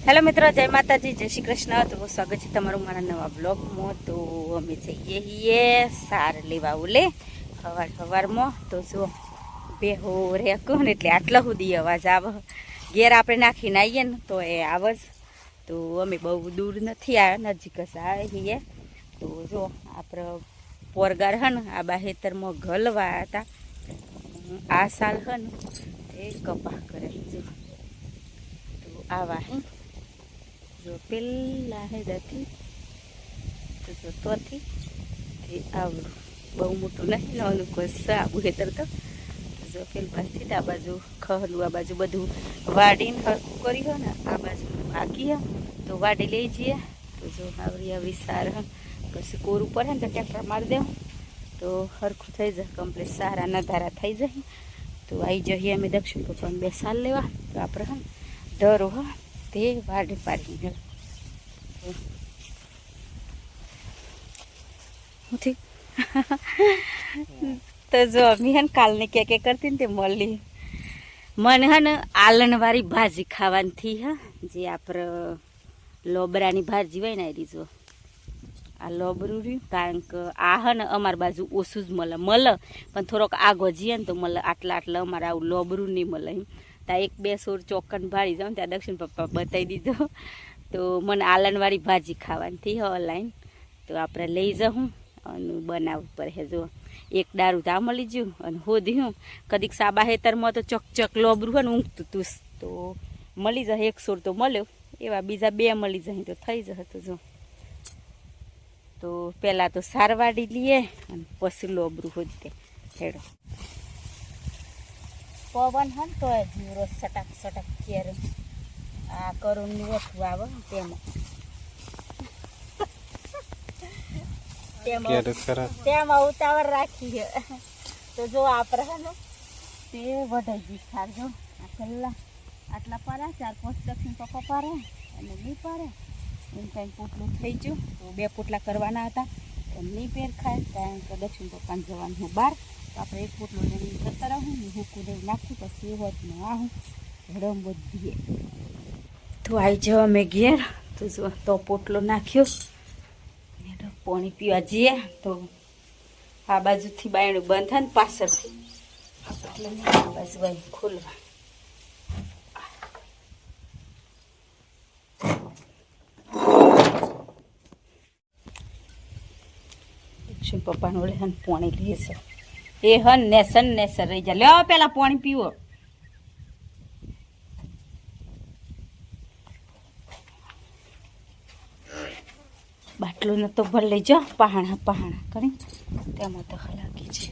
Hello મિત્રો, જય માતાજી, જય શ્રી કૃષ્ણ. તો સ્વાગત છે તમારું મારા નવા બ્લોગમાં. તો અમે જઈએ છીએ સાર લેવા ઓલે સવારમાં. તો જો બેહો રે કહું ને એટલે આટલા સુધી અવાજ આવે. ઘેર આપણે નાખીને આવીએ ને તો એ આવે જ. તો અમે બહુ દૂર નથી આવ્યા, નજીક જ આવીએ. તો જો આપણે પોરગાર હે ને આ બાહેતરમાં ગલવા હતા. આ સાલ હે ને એ કપા કરે છે. તો આવા હે જો પેલા હેડાથી તો જો તોથી આવડું બહુ મોટું નહીં નાનું કોઈ આબુ હેતર તો જો પેલ પાસથી આ બાજુ ખહલું, આ બાજુ બધું વાડીને હરખું કર્યું હોય ને આ બાજુ આકી હે તો વાડી લઈ જઈએ. તો જો આવડી આવી સાર પછી કોરું પડે ને તો ટ્રેક્ટર મારી દેવું તો હરખું થઈ જાય, કમ્પ્લીટ સારા નધારા થઈ જાય. તો આવી જઈએ અમે દક્ષિણ પપ્પાને 2 સાલ લેવા. તો આપણે હે ડરો હા તે વાડી પાડી તો જો અમે હે ને કાલની કે કરતી ને તે મળી મને હે ને આલણવાળી ભાજી ખાવાની થી હા, જે આપણે લોબરાની ભાજી હોય ને એ જો આ લોબરું રહ્યું. કારણ કે આ હે ને અમારી બાજુ ઓછું જ મળે પણ થોડોક આગો જઈએ ને તો મળે. આટલા અમારે આવું લોબરું નહીં મળે. ત્યાં 1-2 સોર ચોકન ભાળી જાઉં ત્યાં દક્ષિણ પપ્પા બતાવી દીધો. તો મને આલણવાળી ભાજી ખાવાની થી ઓનલાઈન. તો આપણે લઈ જાઉં અને બનાવવું પડે. જો એક દારૂ તો આ મળી ગયું અને હોધ્યું કદીક સાબા હેતરમાં તો ચક લોબરું હોય ને ઊંઘતું તું તો મળી જાય. 1 સોર તો મળ્યો, એવા બીજા 2 મળી જાય તો થઈ જશે. તો જો તો પહેલાં તો સારવાડી લઈએ અને પછી લોબરું હોદતે હેડો. પવન હન તો જીવરો સટક સટક કેર આ કરુણનું ઓઠું આવે તેમાં ઉતાવળ રાખી. તો જો આપણે હે ને તે વઢાઈ ગઈ સાર. જો આ પહેલાં આટલા પારા 4-5 દક્ષિણ પપ્પા પારે અને નહીં પારે એમ કંઈ પોટલું થઈ ગયું. તો 2 પોટલા કરવાના હતા એમ નહીં પેર ખાય કારણ કે દક્ષિણ પપ્પાને જવાનું હું બહાર. તો આપણે 1 પોટલું લઈને જતા રહું ને હુકું દઈ નાખી પછી હોત ને આવું હડમ બધીએ. તો આવી જવા મેં ઘેર. તો જો તો પોટલો નાખ્યો પાણી પીવા જઈએ. તો આ બાજુથી બાયણું બંધ થાય ને પાછળથી એટલે આ બાજુ બાય ખોલવા. દક્ષિણ પપ્પાને ઓળે હન પાણી લઈએ છે એ હન નેસર રહી જાય. લ્યો પેલા પાણી પીવો. બાટલો ન તો ભર લઈ જાઓ પહાણા કરી તેમાં તો હલાકી છે.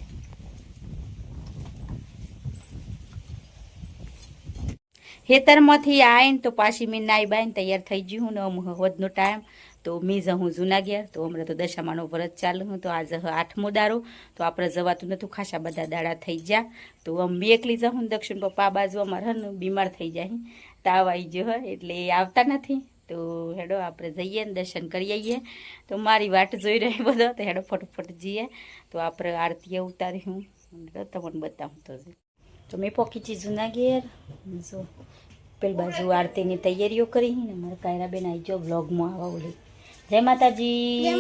હેતરમાંથી આવીને તો પાછી મેં નાઈ બાઈને તૈયાર થઈ ગયું ને વધનો ટાઈમ. તો મેં હું જૂના ગયા. તો હમણાં તો દશામાનો વ્રત ચાલુ હું. તો આજે 8મો દારો. તો આપણે જવાતું નહોતું, ખાસા બધા દાડા થઈ ગયા. તો અમે એકલી જાઉં દક્ષિણ પપ્પા આ બાજુ અમારે ને બીમાર થઈ જાય, તાવ આવી ગયો હોય એટલે એ આવતા નથી. તો હેડો આપણે જઈએ ને દર્શન કરી આવીએ. તો મારી વાટ જોઈ રહી બધો તો હેડો ફટોફટ જઈએ. તો આપણે આરતી ઉતારી હું તમને બતાવું. તો મેં પોકી જૂના ઘેર. જો પેલી બાજુ આરતીની તૈયારીઓ કરી ને મારા કાયરાબેન આવી જાઓ બ્લોગમાં આવા ઓલી. જય માતાજી,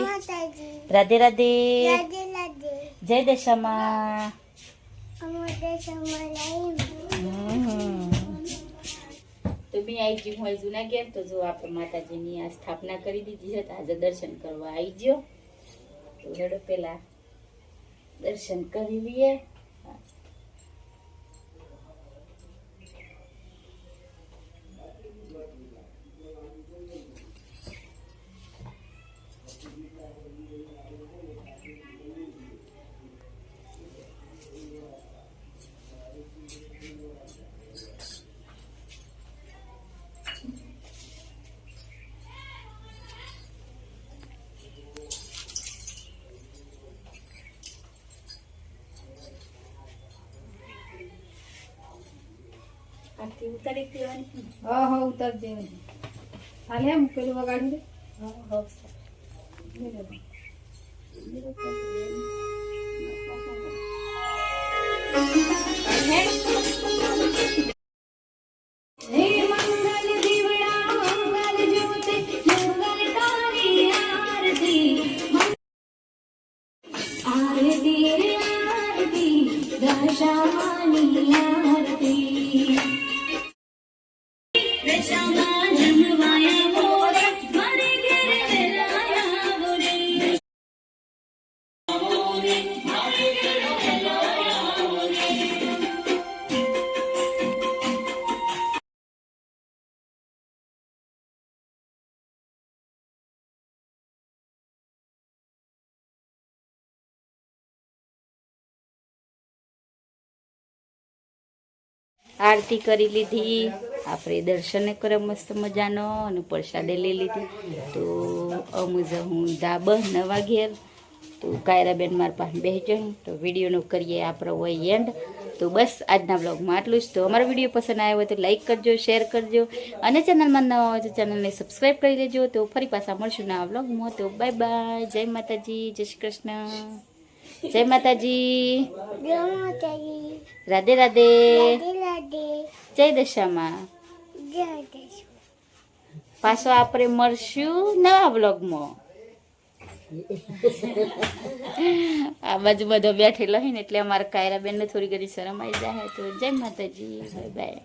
રાધે રાધે, જય દશામાં. તો મેં આવી ગયું હું જૂના ઘેર. તો જો આપણે માતાજીની આ સ્થાપના કરી દીધી છે. આજે દર્શન કરવા આવી ગયો. તો હેડો પેલા દર્શન કરી લઈએ. ઉતારી દેવાની. હા ઉતાર દેવાની. હાલ એમ પેલું વગાડી દે. હા આરતી કરી લીધી, આપણે દર્શને કરે મસ્ત મજાનો અને પ્રસાદે લઈ લીધી. તો અમુજ હું ધાબા નવા ઘેર તો કાયરાબેન મારા પાસે બેસી જાય તો વિડીયોનો કરીએ આપણો હોય એન્ડ. તો બસ આજના બ્લોગમાં આટલું જ. તો અમારો વિડીયો પસંદ આવ્યો હોય તો લાઈક કરજો, શેર કરજો અને ચેનલમાં નવા હોય તો ચેનલને સબસ્ક્રાઈબ કરી લેજો. તો ફરી પાછા મળશું નવા બ્લોગમાં. તો બાય બાય, જય માતાજી, જય શ્રી કૃષ્ણ, જય માતાજી, રાધે રાધે, જય દશામાં. પાછો આપણે મળશું નવા બ્લોગમાં. આ બાજુ બધો બેઠેલો હોય ને એટલે અમારા કાયરાબેનને થોડી ઘણી શરમ આવી જાય. તો જય માતાજી, બાય બાય.